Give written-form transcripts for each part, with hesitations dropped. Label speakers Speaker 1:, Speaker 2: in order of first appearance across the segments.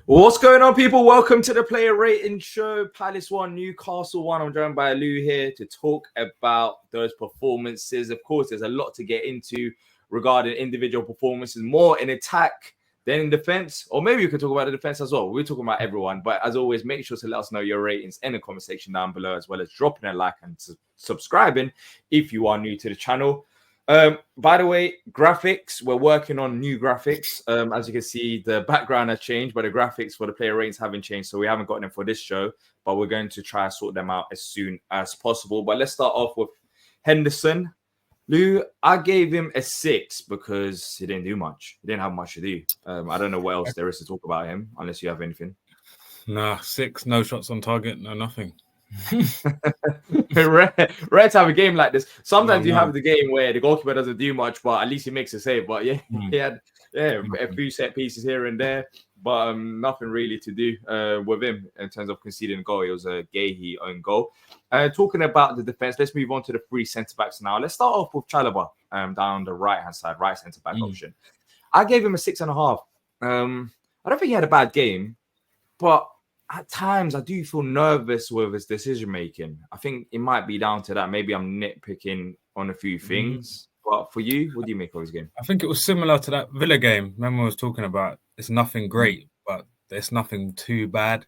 Speaker 1: What's going on, people? Welcome to the Player Rating Show. Palace 1, Newcastle 1. I'm joined by Lou here to talk about those performances. Of course, there's a lot to get into regarding individual performances, more in attack than in defense. Or maybe you could talk about the defense as well. We're talking about everyone. But as always, make sure to let us know your ratings in the comment section down below, as well as dropping a like and subscribing if you are new to the channel. By the way, graphics, we're working on new graphics. As you can see, the background has changed, but the graphics for the player ratings haven't changed. So we haven't gotten them for this show, but we're going to try and sort them out as soon as possible. But let's start off with Henderson. Lou, I gave him a 6 because he didn't do much. He didn't have much to do. I don't know what else there is to talk about him, unless you have anything.
Speaker 2: Nah, 6, no shots on target, no nothing.
Speaker 1: rare to have a game like this. Sometimes you have the game where the goalkeeper doesn't do much, but at least he makes a save. But yeah, he had a few set pieces here and there, but nothing really to do with him in terms of conceding a goal. It was a Gahey own goal. Talking about the defense, let's move on to the 3 centre backs now. Let's start off with Chalobah down the right hand side, right centre back option. I gave him a 6.5. I don't think he had a bad game, but at times, I do feel nervous with his decision making. I think it might be down to that. Maybe I'm nitpicking on a few things. But for you, what do you make of his game?
Speaker 2: I think it was similar to that Villa game. Remember, I was talking about it's nothing great, but it's nothing too bad.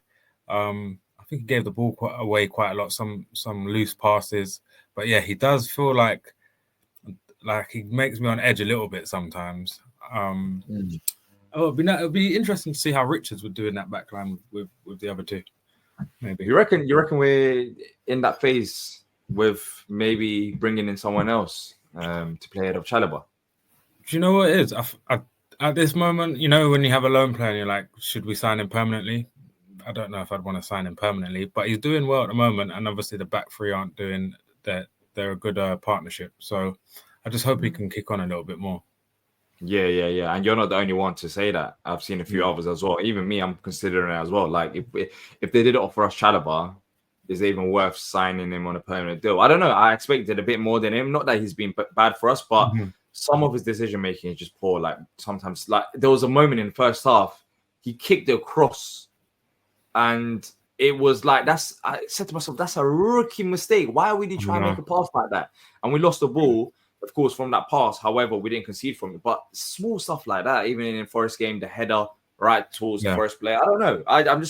Speaker 2: I think he gave the ball away quite a lot, some loose passes. But yeah, he does feel like he makes me on edge a little bit sometimes. Oh, it'd be interesting to see how Richards would do in that back line with the other two. Maybe
Speaker 1: you reckon we're in that phase with maybe bringing in someone else to play ahead of Chalobah?
Speaker 2: Do you know what it is? At this moment, you know, when you have a loan player, and you're like, should we sign him permanently? I don't know if I'd want to sign him permanently, but he's doing well at the moment, and obviously the back three aren't doing that. They're a good partnership, so I just hope he can kick on a little bit more.
Speaker 1: Yeah. And you're not the only one to say that. I've seen a few others as well. Even me, I'm considering it as well. Like, if they did offer us Chalobah, is it even worth signing him on a permanent deal? I don't know. I expected a bit more than him. Not that he's been bad for us, but some of his decision making is just poor. Like, sometimes, like, there was a moment in the first half, he kicked it across, and it was like, I said to myself, that's a rookie mistake. Why would he try and make a pass like that? And we lost the ball. Of course, from that pass, however, we didn't concede from it. But small stuff like that, even in the Forest game, the header right towards the Forest player. I don't know. I'm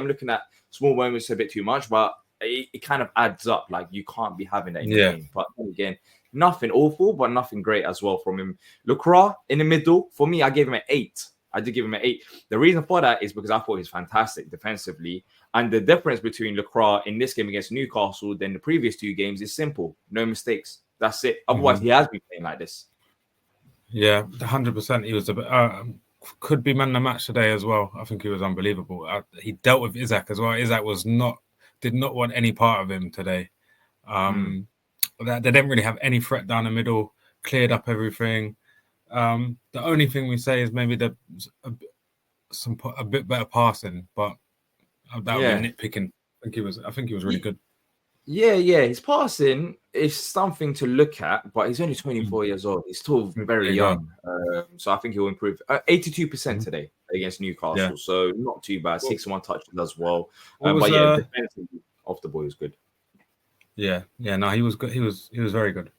Speaker 1: looking at small moments a bit too much, but it kind of adds up. Like, you can't be having that in the game. But again, nothing awful, but nothing great as well from him. Lacroix in the middle, for me, I gave him an 8. I did give him an 8. The reason for that is because I thought he was fantastic defensively. And the difference between Lacroix in this game against Newcastle than the previous 2 games is simple. No mistakes. That's it. Otherwise, he has been playing like this.
Speaker 2: Yeah, 100%. He was a bit, could be man of the match today as well. I think he was unbelievable. He dealt with Isaac as well. Isaac did not want any part of him today. They didn't really have any threat down the middle. Cleared up everything. The only thing we say is maybe a bit better passing, but that would be nitpicking. I think he was really good.
Speaker 1: Yeah. His passing is something to look at, but he's only 24 years old. He's still very young. So I think he'll improve. 82% today against Newcastle. So not too bad. 6-1 touches as well. But yeah, defensively off the ball is good.
Speaker 2: Yeah. No, he was good. He was very good.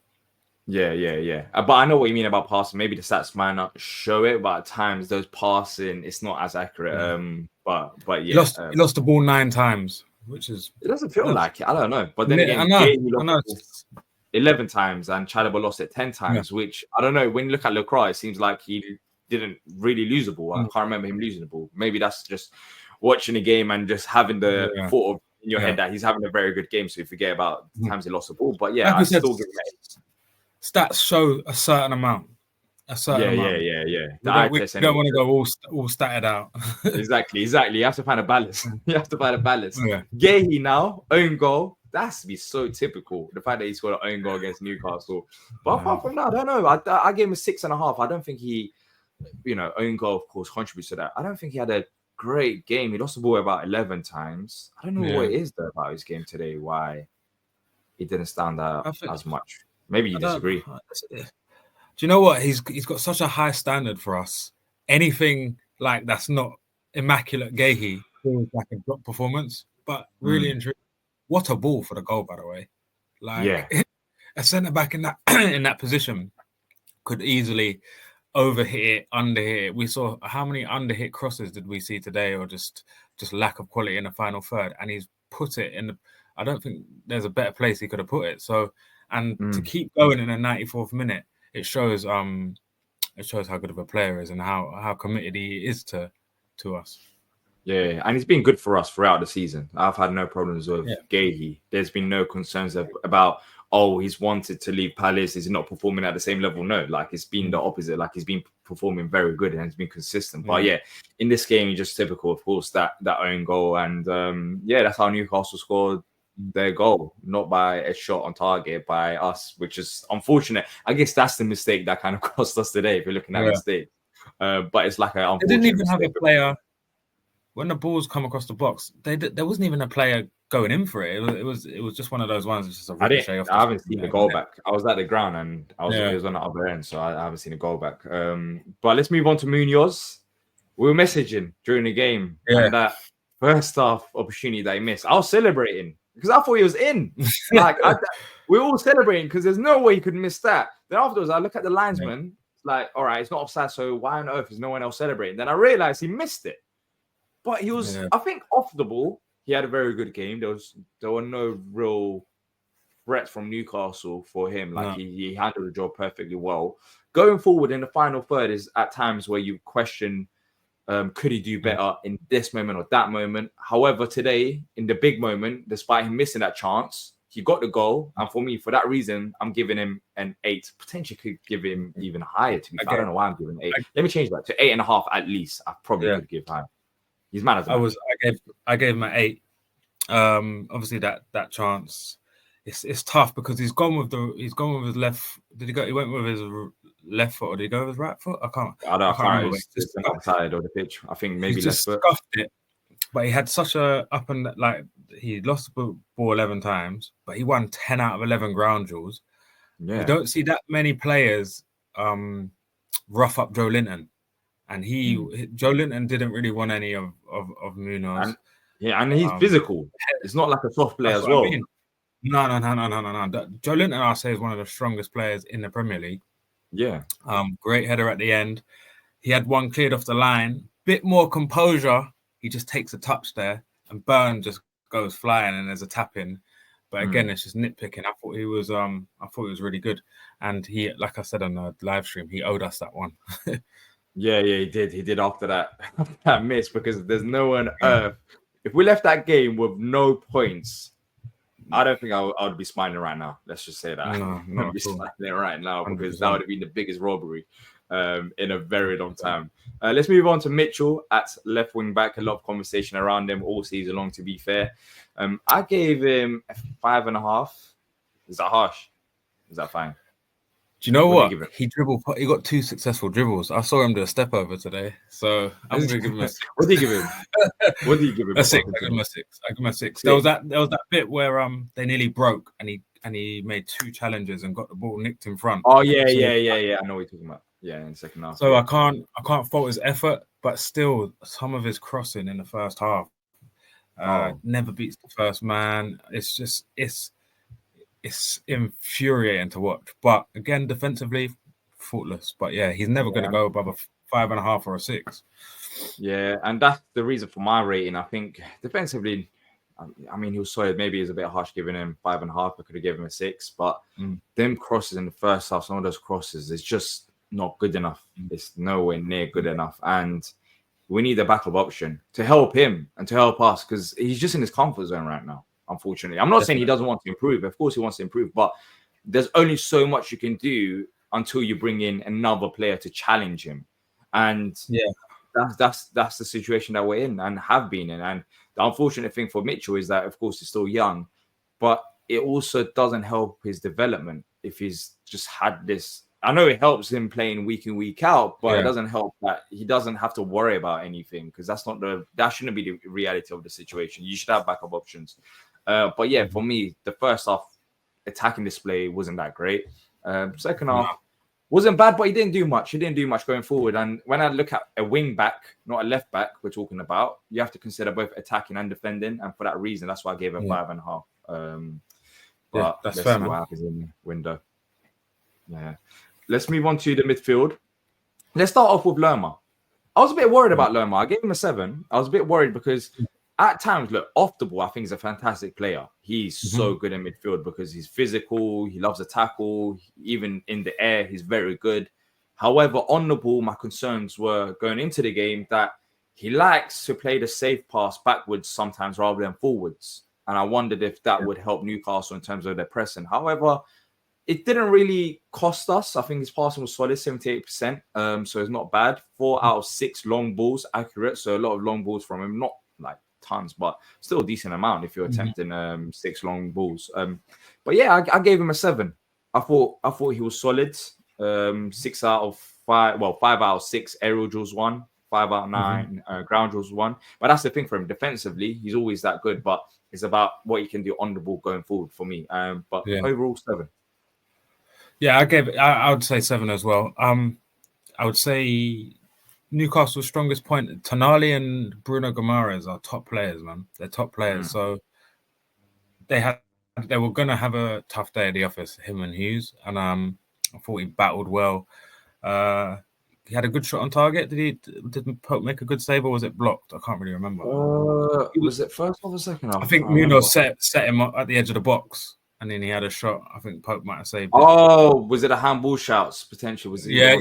Speaker 1: Yeah. But I know what you mean about passing. Maybe the stats might not show it, but at times those passing, it's not as accurate. But yeah.
Speaker 2: He lost the ball 9 times. Which is,
Speaker 1: it doesn't feel like it. I don't know. But then again, I know. 11 times and Chalobah lost it 10 times, which I don't know. When you look at Lacroix, it seems like he didn't really lose the ball. I can't remember him losing the ball. Maybe that's just watching the game and just having the thought in your head that he's having a very good game. So you forget about the times he lost the ball. But yeah, I still give him 8.
Speaker 2: Stats show a certain amount. We don't want to go all statted out.
Speaker 1: Exactly. You have to find a balance. Gahey now, own goal. That's to be so typical. The fact that he scored an own goal against Newcastle. But apart from that, I don't know. I gave him a 6.5. I don't think he, own goal, of course, contributes to that. I don't think he had a great game. He lost the ball about 11 times. I don't know what it is though about his game today. Why he didn't stand out as much. Maybe you disagree.
Speaker 2: Do you know what? He's got such a high standard for us. Anything like that's not immaculate Gahey feels like a drop performance, but really and truly, what a ball for the goal, by the way. Like a centre back in that in that position could easily overhit it, underhit it. We saw how many underhit crosses did we see today, or just lack of quality in the final third, and he's put it in the. I don't think there's a better place he could have put it. So, and to keep going in the 94th minute, it shows how good of a player he is and how committed he is to us.
Speaker 1: Yeah, and he's been good for us throughout the season. I've had no problems with Gahey. There's been no concerns about, oh, he's wanted to leave Palace. He's not performing at the same level. No, like it's been the opposite. Like he's been performing very good and he's been consistent. But yeah, in this game, he's just typical, of course, that own goal. And that's how Newcastle scored their goal, not by a shot on target, by us, which is unfortunate. I guess that's the mistake that kind of cost us today, if you're looking at mistake. But it's like an unfortunate
Speaker 2: They didn't even have a
Speaker 1: mistake.
Speaker 2: player. When the balls come across the box, there wasn't even a player going in for it. It was just one of those ones. It's just a ricochet off.
Speaker 1: I haven't seen the goal back. I was at the ground and it was on the other end, so I haven't seen a goal back. But let's move on to Munoz. We were messaging during the game, and that first half opportunity that he missed, I was celebrating because I thought he was in. Like we were all celebrating because there's no way he could miss that. Then afterwards, I look at the linesman, like, all right, it's not offside, so why on earth is no one else celebrating? Then I realized he missed it. But he was, I think, off the ball. He had a very good game. There were no real threats from Newcastle for him. Like he handled the job perfectly well. Going forward in the final third is at times where you question, could he do better in this moment or that moment? However, today in the big moment, despite him missing that chance, he got the goal. And for me, for that reason, I'm giving him an 8. Potentially could give him even higher. To be fair, I don't know why I'm giving 8. Let me change that to 8.5 at least. I probably could give higher. He's man as a man.
Speaker 2: I gave him an 8. Obviously that chance, it's tough because he's gone with his left. Did he go? He went with his left foot, or did he go with his right foot? I can't remember.
Speaker 1: It's the outside of the pitch. I think maybe
Speaker 2: he just
Speaker 1: left foot.
Speaker 2: Scuffed it, but he had such a up and like he lost the ball 11 times, but he won 10 out of 11 ground duels. Yeah, you don't see that many players rough up Joe Linton. And Joe Linton didn't really want any of Munoz.
Speaker 1: And he's physical. It's not like a soft player as well. I mean.
Speaker 2: No. Joe Linton, I say, is one of the strongest players in the Premier League.
Speaker 1: Yeah.
Speaker 2: Great header at the end. He had one cleared off the line. Bit more composure. He just takes a touch there, and Burn just goes flying, and there's a tap in. But again, it's just nitpicking. I thought he was really good, and he, like I said on the live stream, he owed us that one.
Speaker 1: Yeah, he did. He did after that miss, because there's no on earth. If we left that game with no points, I don't think I would be smiling right now. Let's just say that.
Speaker 2: No,
Speaker 1: I would be smiling right now, because 100%. That would have been the biggest robbery in a very long time. Let's move on to Mitchell at left wing back. A lot of conversation around him all season long, to be fair. I gave him a 5.5. Is that harsh? Is that fine?
Speaker 2: Do you know what? He got 2 successful dribbles. I saw him do a step over today. So I'm going to give him a 6.
Speaker 1: What do you give him? What do you give him?
Speaker 2: A 6. I give him a 6. I give him a 6. There was that bit where they nearly broke and he made 2 challenges and got the ball nicked in front.
Speaker 1: Oh yeah. I know what you're talking about. Yeah, in the second half.
Speaker 2: So I can't fault his effort, but still some of his crossing in the first half never beats the first man. It's just it's infuriating to watch. But again, defensively, faultless. But yeah, he's never going to go above a 5.5 or a 6.
Speaker 1: Yeah, and that's the reason for my rating. I think defensively, I mean, he was solid. Maybe it's a bit harsh giving him 5.5. I could have given him a 6. But them crosses in the first half, some of those crosses, it's just not good enough. It's nowhere near good enough. And we need a backup option to help him and to help us, because he's just in his comfort zone right now. Unfortunately, I'm not saying he doesn't want to improve. Of course, he wants to improve, but there's only so much you can do until you bring in another player to challenge him. And that's the situation that we're in and have been in. And the unfortunate thing for Mitchell is that, of course, he's still young, but it also doesn't help his development if he's just had this. I know it helps him playing week in, week out, but it doesn't help that he doesn't have to worry about anything, because that shouldn't be the reality of the situation. You should have backup options. But yeah, for me, the first half attacking display wasn't that great. Second half Wasn't bad, but he didn't do much. He didn't do much going forward. And when I look at a wing back, not a left back, we're talking about, you have to consider both attacking and defending. And for that reason, that's why I gave it 5.5. But
Speaker 2: that's
Speaker 1: let's
Speaker 2: fair,
Speaker 1: see
Speaker 2: man.
Speaker 1: what happens in the window. Yeah. Let's move on to the midfield. Let's start off with Lerma. I was a bit worried about Lerma. I gave him a 7. I was a bit worried because at times, look, off the ball, I think he's a fantastic player. He's so good in midfield because he's physical. He loves a tackle. Even in the air, he's very good. However, on the ball, my concerns were going into the game that he likes to play the safe pass backwards sometimes rather than forwards. And I wondered if that would help Newcastle in terms of their pressing. However, it didn't really cost us. I think his passing was solid, 78%. So it's not bad. 4 out of 6 long balls accurate. So a lot of long balls from him, not like tons, but still a decent amount if you're attempting 6 long balls. But yeah, I gave him a 7. I thought he was solid. 6 out of 5. Well, 5 out of 6 aerial duels won. 5 out of 9 ground duels won. But that's the thing for him. Defensively, he's always that good. But it's about what he can do on the ball going forward for me. But overall, 7.
Speaker 2: Yeah, I would say 7 as well. I would say Newcastle's strongest point, Tonali and Bruno Guimaraes are top players, man. They're top players. So they were gonna have a tough day at the office, him and Hughes. And I thought he battled well. He had a good shot on target. Did Pope make a good save, or was it blocked? I can't really remember.
Speaker 1: Was it first or second half?
Speaker 2: I think Munoz set him up at the edge of the box. And then he had a shot. I think Pope might have saved it.
Speaker 1: Oh, was it a handball shouts? Potentially was it?
Speaker 2: Yeah.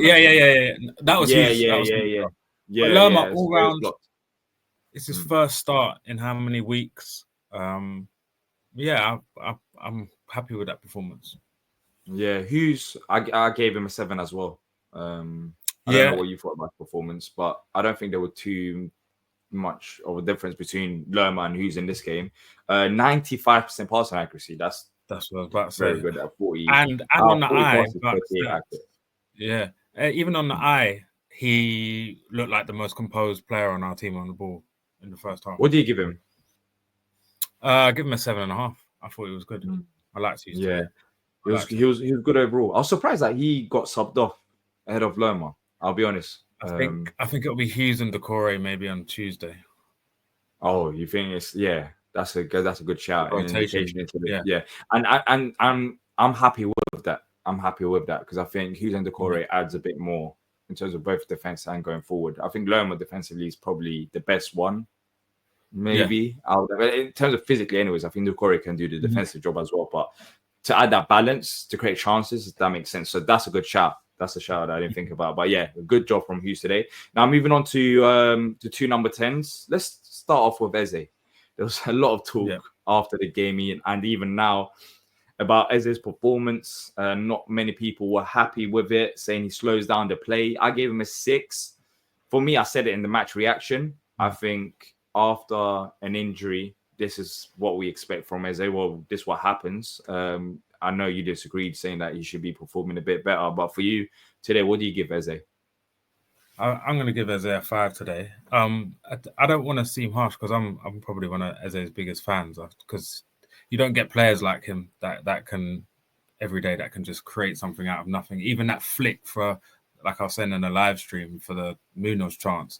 Speaker 2: That was huge.
Speaker 1: Yeah.
Speaker 2: Lerma all round. It's his first start in how many weeks? I'm happy with that performance.
Speaker 1: Yeah, Hughes, I gave him a 7 as well. I don't know what you thought about the performance, but I don't think there were too much of a difference between Lerma and Hughes in this game. 95% passing accuracy. That's
Speaker 2: what I was about to say.
Speaker 1: Very good at 40.
Speaker 2: And on the eye, even on the eye, he looked like the most composed player on our team on the ball in the first half.
Speaker 1: What do you give him?
Speaker 2: I give him a 7.5. I thought he was good. I liked Hughes.
Speaker 1: Yeah, he was good overall. I was surprised that he got subbed off ahead of Lerma. I'll be honest.
Speaker 2: I think it'll be Hughes and Decore maybe on Tuesday.
Speaker 1: Oh, you think it's That's a good shout.
Speaker 2: Yeah.
Speaker 1: And I'm happy with that. I'm happy with that because I think Hughes and Decore adds a bit more in terms of both defense and going forward. I think Lerma defensively is probably the best one. Maybe in terms of physically, anyways, I think Decore can do the defensive job as well. But to add that balance to create chances, that makes sense. So that's a good shout. That's a shout I didn't think about. But yeah, a good job from Hughes today. Now moving on to 2 number 10s. Let's start off with Eze. There was a lot of talk after the game and even now about Eze's performance. Not many people were happy with it, saying he slows down the play. I gave him a 6. For me, I said it in the match reaction. I think after an injury, this is what we expect from Eze. Well, this is what happens. I know you disagreed, saying that he should be performing a bit better. But for you today, what do you give Eze?
Speaker 2: I'm going to give Eze a 5 today. I don't want to seem harsh because I'm probably one of Eze's biggest fans because you don't get players like him that can every day that can just create something out of nothing. Even that flick for, like I was saying in the live stream for the Munoz chance,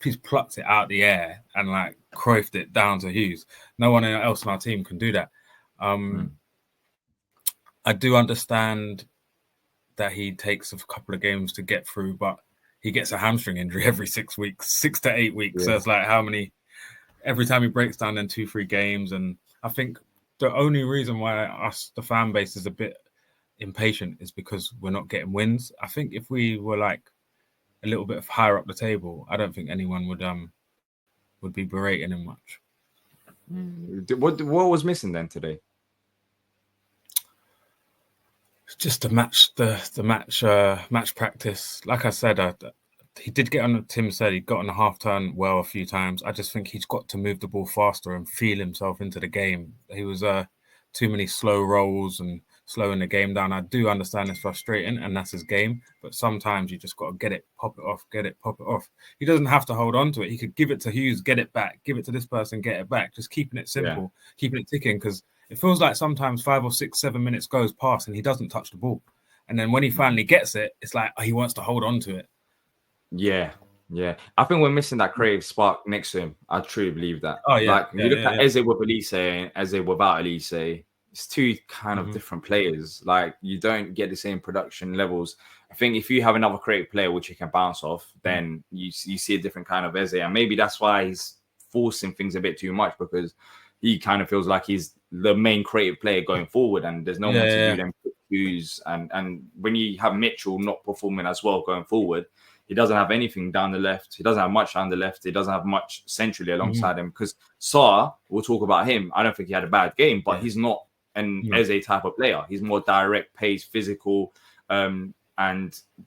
Speaker 2: he's plucked it out the air and like Cruyffed it down to Hughes. No one else on our team can do that. I do understand that he takes a couple of games to get through, but he gets a hamstring injury every 6 weeks, 6 to 8 weeks. So it's like every time he breaks down in 2-3 games. And I think the only reason why the fan base is a bit impatient is because we're not getting wins. I think if we were like a little bit higher up the table, I don't think anyone would be berating him much.
Speaker 1: What was missing then today?
Speaker 2: Just the match practice. Like I said, he did get on. Tim said he got on a half turn well a few times. I just think he's got to move the ball faster and feel himself into the game. He was too many slow rolls and slowing the game down. I do understand it's frustrating and that's his game, but sometimes you just got to get it, pop it off. He doesn't have to hold on to it. He could give it to Hughes, get it back, give it to this person, get it back. Just keeping it simple, keeping it ticking because it feels like sometimes 5 or 6, 7 minutes goes past and he doesn't touch the ball. And then when he finally gets it, it's like he wants to hold on to it.
Speaker 1: Yeah. I think we're missing that creative spark next to him. I truly believe that.
Speaker 2: Oh, yeah.
Speaker 1: Like, you look at Eze with Elise and Eze without Elise, it's two kind of different players. Like, you don't get the same production levels. I think if you have another creative player which you can bounce off, then you see a different kind of Eze. And maybe that's why he's forcing things a bit too much, because he kind of feels like he's the main creative player going forward, and there's no one to do them cues. And when you have Mitchell not performing as well going forward, he doesn't have anything down the left. He doesn't have much down the left. He doesn't have much centrally alongside him, because Sarr, we'll talk about him. I don't think he had a bad game, but he's not an Eze type of player. He's more direct, pace, physical, and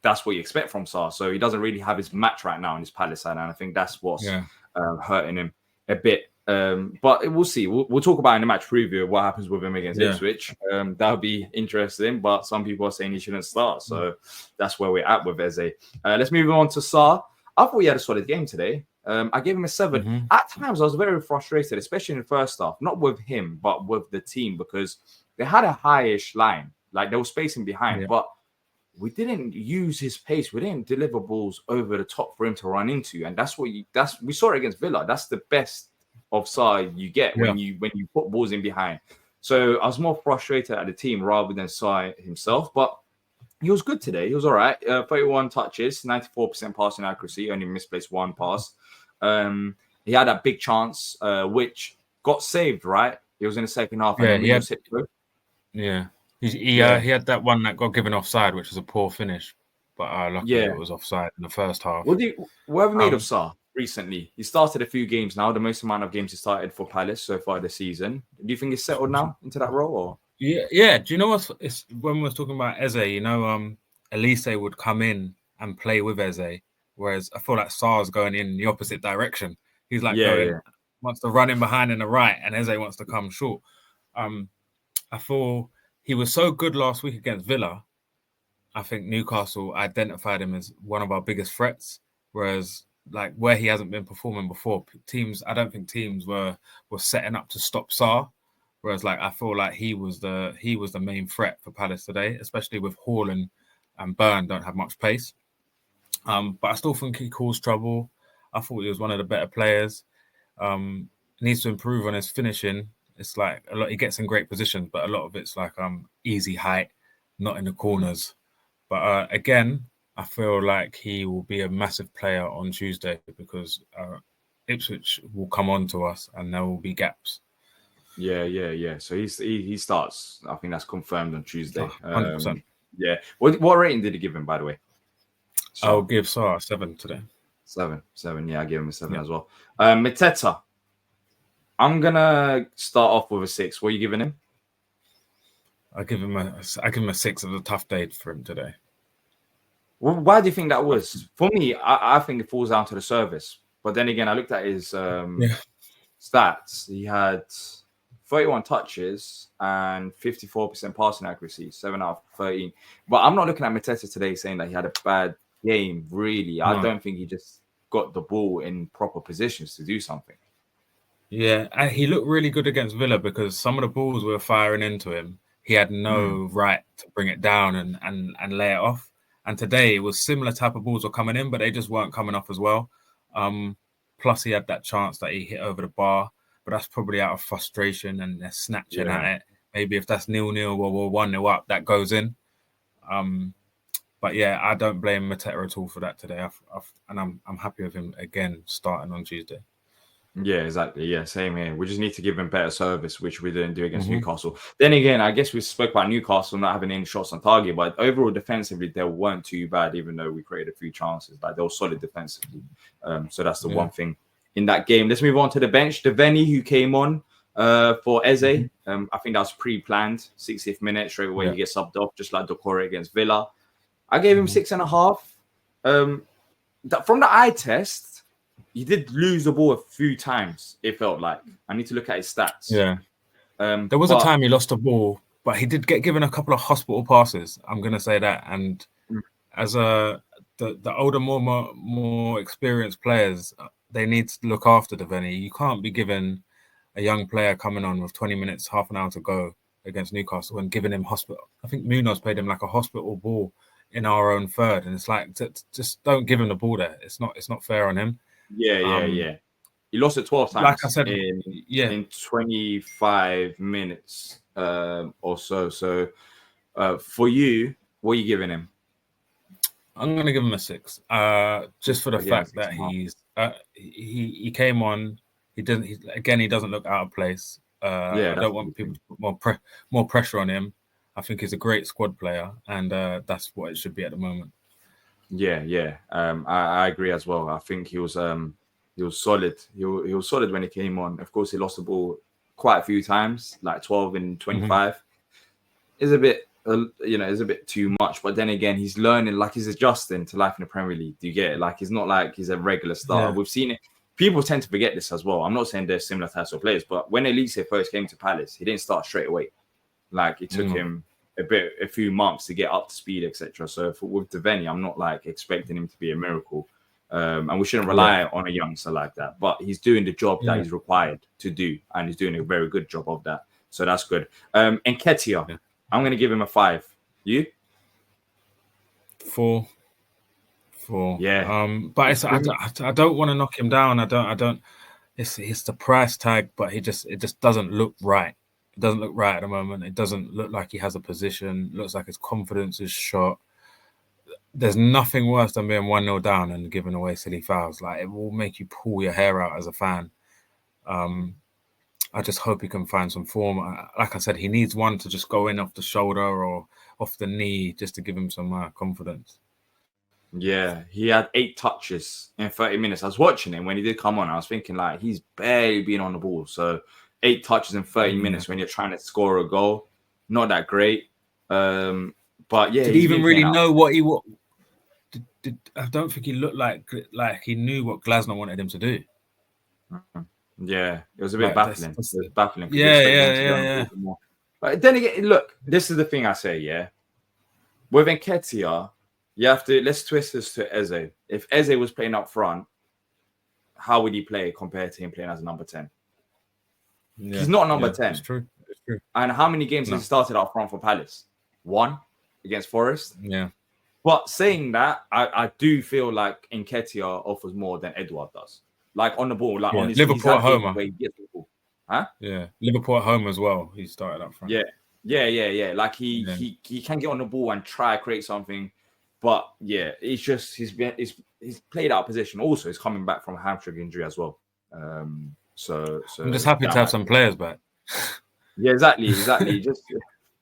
Speaker 1: that's what you expect from Sarr. So he doesn't really have his match right now in his Palace side, and I think that's what's hurting him a bit. But we'll see. We'll talk about in the match preview what happens with him against Ipswich. That'll be interesting. But some people are saying he shouldn't start, so that's where we're at with Eze. Let's move on to Sarr. I thought he had a solid game today. I gave him a 7. At times, I was very frustrated, especially in the first half. Not with him, but with the team, because they had a high-ish line. Like, they were spacing behind, but we didn't use his pace. We didn't deliver balls over the top for him to run into, and that's what we saw it against Villa. That's the best of Sarr you get when you put balls in behind. So I was more frustrated at the team rather than Sarr himself, but he was good today. He was all right. 31 touches, 94% passing accuracy, only misplaced one pass. He had that big chance, which got saved, right? It was in the second half.
Speaker 2: He had that one that got given offside, which was a poor finish, but luckily it was offside in the first half.
Speaker 1: What have you made of Sarr recently? He started a few games now, the most amount of games he started for Palace so far this season. Do you think he's settled now into that role? Or?
Speaker 2: Yeah. Do you know what? It's when we were talking about Eze, Elise would come in and play with Eze, whereas I feel like Sarr's going in the opposite direction. He's like wants to run in behind in the right, and Eze wants to come short. I feel he was so good last week against Villa. I think Newcastle identified him as one of our biggest threats, whereas like where he hasn't been performing before, I don't think teams were setting up to stop Sarr. Whereas like I feel like he was the main threat for Palace today, especially with Hall and Byrne don't have much pace. But I still think he caused trouble. I thought he was one of the better players. Needs to improve on his finishing. It's like a lot he gets in great positions, but a lot of it's like easy height, not in the corners. But again, I feel like he will be a massive player on Tuesday because Ipswich will come on to us and there will be gaps.
Speaker 1: Yeah. So he starts. I think that's confirmed on Tuesday.
Speaker 2: 100%.
Speaker 1: Yeah. What rating did he give him, by the way?
Speaker 2: I'll give Sarr a 7 today.
Speaker 1: 7. Yeah, I give him a 7 as well. Mateta. I'm gonna start off with a 6. What are you giving him?
Speaker 2: I give him a 6. It was a tough day for him today.
Speaker 1: Well, why do you think that was? For me, I think it falls down to the service. But then again, I looked at his stats. He had 31 touches and 54% passing accuracy, 7 out of 13. But I'm not looking at Mateta today saying that he had a bad game, really. No. I don't think he just got the ball in proper positions to do something.
Speaker 2: Yeah, he looked really good against Villa because some of the balls were firing into him. He had no right to bring it down and lay it off. And today it was similar type of balls were coming in, but they just weren't coming off as well. Plus he had that chance that he hit over the bar, but that's probably out of frustration and they're snatching at it. Maybe if that's 0-0 or we're 1-0 up, that goes in. But yeah, I don't blame Mateta at all for that today. I'm happy with him again starting on Tuesday.
Speaker 1: Yeah, exactly. Yeah, same here. We just need to give him better service, which we didn't do against Newcastle. Then again, I guess we spoke about Newcastle not having any shots on target, but overall defensively, they weren't too bad, even though we created a few chances. Like they were solid defensively. So that's the one thing in that game. Let's move on to the bench. Devaney, who came on for Eze. I think that was pre-planned. 60th minute, straight away he gets subbed off, just like Doucouré against Villa. I gave him 6.5. From the eye test, he did lose the ball a few times, it felt like. I need to look at his stats.
Speaker 2: Yeah. There was a time he lost the ball, but he did get given a couple of hospital passes. I'm going to say that. And as the older, more experienced players, they need to look after Devaney. You can't be giving a young player coming on with 20 minutes, half an hour to go, against Newcastle and giving him hospital. I think Munoz played him like a hospital ball in our own third, and it's like just don't give him the ball there. It's not fair on him.
Speaker 1: Yeah. He lost it 12 times.
Speaker 2: Like I said,
Speaker 1: in 25 minutes or so. So for you, what are you giving him?
Speaker 2: I'm going to give him a 6. Just for the fact that he came on. He doesn't look out of place. I don't want people to put more pressure on him. I think he's a great squad player, and that's what it should be at the moment.
Speaker 1: Yeah. I agree as well. I think he was solid. He was solid when he came on. Of course, he lost the ball quite a few times, like 12 and 25. Is a bit, is a bit too much. But then again, he's learning, like he's adjusting to life in the Premier League. Do you get it? Like he's not like he's a regular starter. Yeah. We've seen it. People tend to forget this as well. I'm not saying they're similar types of players, but when Elise first came to Palace, he didn't start straight away. Like it took him a few months to get up to speed, etc. So with Devaney, I'm not like expecting him to be a miracle. And we shouldn't rely on a youngster like that. But he's doing the job that he's required to do, and he's doing a very good job of that. So that's good. Nketiah, I'm going to give him a 5. You?
Speaker 2: 4.
Speaker 1: Yeah.
Speaker 2: But I don't want to knock him down. I don't. It's the price tag, but it just doesn't look right. It doesn't look right at the moment. It doesn't look like he has a position. It looks like his confidence is shot. There's nothing worse than being 1-0 down and giving away silly fouls. Like it will make you pull your hair out as a fan. I just hope he can find some form. Like I said, he needs one to just go in off the shoulder or off the knee just to give him some confidence.
Speaker 1: Yeah, he had 8 touches in 30 minutes. I was watching him when he did come on. I was thinking like he's barely been on the ball. So 8 touches in 30 minutes when you're trying to score a goal, not that great. But yeah,
Speaker 2: did he even really know what he was? I don't think he looked like he knew what Glasner wanted him to do.
Speaker 1: Yeah, it was a bit baffling. It was baffling.
Speaker 2: Yeah.
Speaker 1: But then again, look, this is the thing I say. Yeah, with Nketiah, let's twist this to Eze. If Eze was playing up front, how would he play compared to him playing as a number 10? Yeah, he's not number 10.
Speaker 2: It's true.
Speaker 1: And how many games has he started up front for Palace? 1 against Forest.
Speaker 2: Yeah.
Speaker 1: But saying that, I do feel like Nketiah offers more than Edouard does. Like on the ball, like on his
Speaker 2: Liverpool at home.
Speaker 1: Where he gets the ball. Huh?
Speaker 2: Yeah, Liverpool at home as well. He started up front.
Speaker 1: Yeah. Like he can get on the ball and try to create something. But yeah, it's just he's played out of position. Also, he's coming back from a hamstring injury as well. So
Speaker 2: I'm just happy to have some players back.
Speaker 1: Yeah, exactly.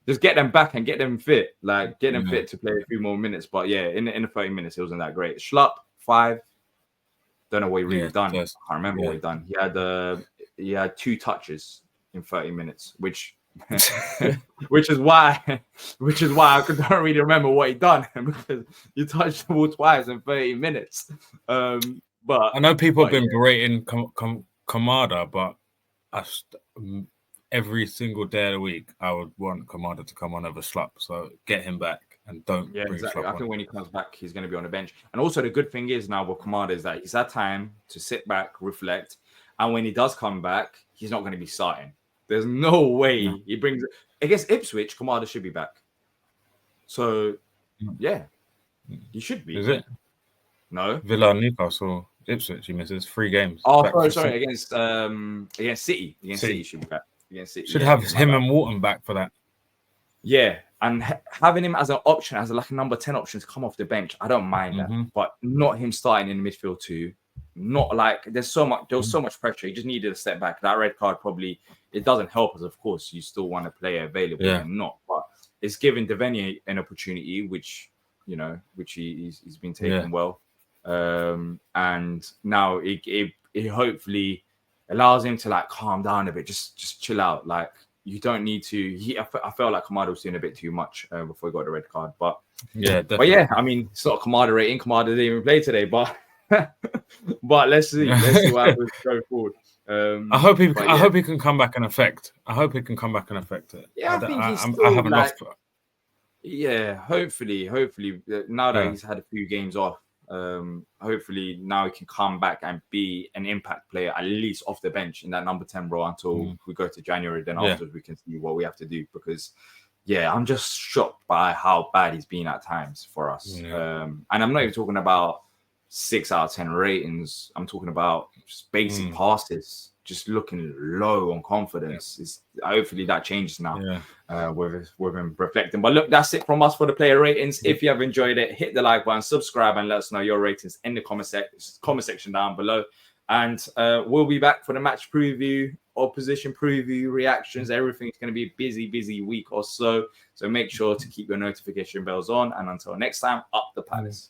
Speaker 1: just get them back and get them fit. Like get them fit to play a few more minutes. But yeah, in the 30 minutes, it wasn't that great. Schlupp 5. Don't know what he really done. I can't remember what he done. He had 2 touches in 30 minutes, which is why I don't really remember what he done because you touched the ball twice in 30 minutes. But
Speaker 2: I know people have been berating Kamada, but every single day of the week I would want Kamada to come on over Schlupp. So get him back and don't.
Speaker 1: Yeah, exactly. I think when he comes back, he's going to be on the bench. And also the good thing is now with Kamada is that he's had time to sit back, reflect, and when he does come back, he's not going to be starting. There's no way he brings it. Against Ipswich, Kamada should be back. So, yeah, he should be.
Speaker 2: Is it?
Speaker 1: No.
Speaker 2: Villa, Newcastle, Ipswich, he misses 3 games.
Speaker 1: Oh, sorry. Against City. Against City should be back. Against City.
Speaker 2: Should have him and Wharton back for that.
Speaker 1: Yeah, and having him as an option, as a number 10 option to come off the bench, I don't mind that. But not him starting in the midfield too. Not like there was so much pressure. He just needed a step back. That red card probably it doesn't help us. Of course, you still want a player available and not, but it's giving Devaney an opportunity, which he's been taking well, and now it hopefully allows him to like calm down a bit, just chill out. Like you don't need to. I felt like Kamada was doing a bit too much before he got the red card, but I mean, it's not Kamada rating. Kamada didn't even play today, but. But let's see what happens going forward.
Speaker 2: I hope he can come back and affect. I hope he can come back and affect it.
Speaker 1: Yeah, I haven't lost. Yeah, hopefully. Now that he's had a few games off, Hopefully now he can come back and be an impact player, at least off the bench in that number 10 role until we go to January. Then afterwards we can see what we have to do, because I'm just shocked by how bad he's been at times for us. And I'm not even talking about 6 out of 10 ratings. I'm talking about just basic passes, just looking low on confidence. Hopefully that changes now with him reflecting. But look, that's it from us for the player ratings. If you have enjoyed it, hit the like button, subscribe, and let us know your ratings in the comment section down below. And we'll be back for the match preview, opposition preview, reactions. Everything's going to be a busy week or so. So make sure to keep your notification bells on. And until next time, up the Palace.